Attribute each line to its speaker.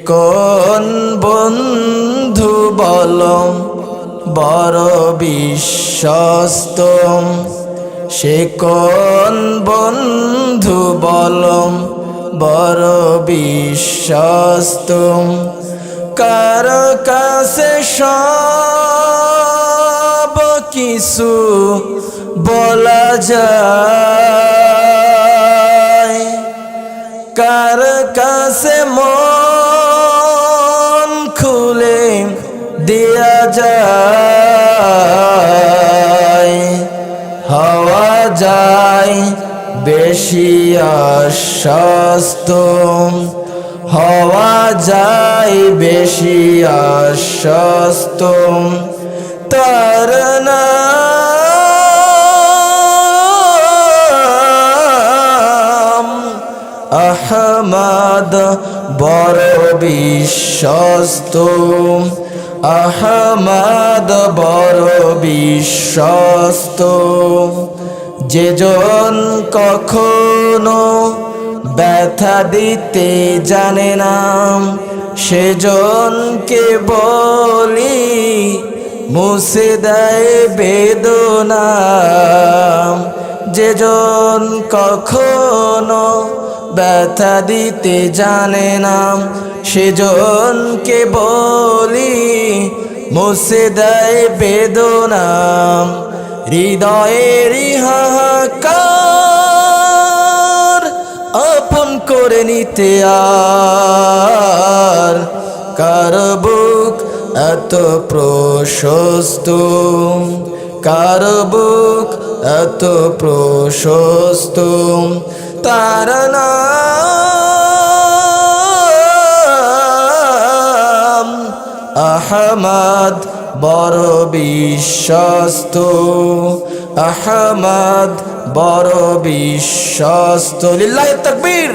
Speaker 1: কোন বন্ধু বলো বড় বিশ্বস্ত, সে কোন বন্ধু বলো বড় বিশ্বস্ত। কার কাছে সব কিছু বলা যায়, কার কাছে মন খুলে দেয়া যায়। হওয়া যায় বেশি আশ্বস্ত, হওয়া যায় বেশি আশ্বস্ত। তার নাম আহমদ, বড় বিশ্বস্ত। আহমদ বড় বিশ্বস্ত। যেজন কখনো ব্যথা দিতে জানে না, সেজনকে বলি মুছে দেয় বেদনা। যেজন কখনো ব্যথা দিতে জানে না, সেজনকে বলি মুছে দেয় বেদনা। হৃদয়ের হাহাকার আপন করে নিতে আর কার বুক এত প্রশস্ত, কার বুক এত প্রশস্ত। তার নাম আহমদ, বড় বিশ্বস্ত। আহমদ বড় বিশ্বস্ত। লিল্লাহি তাকবীর।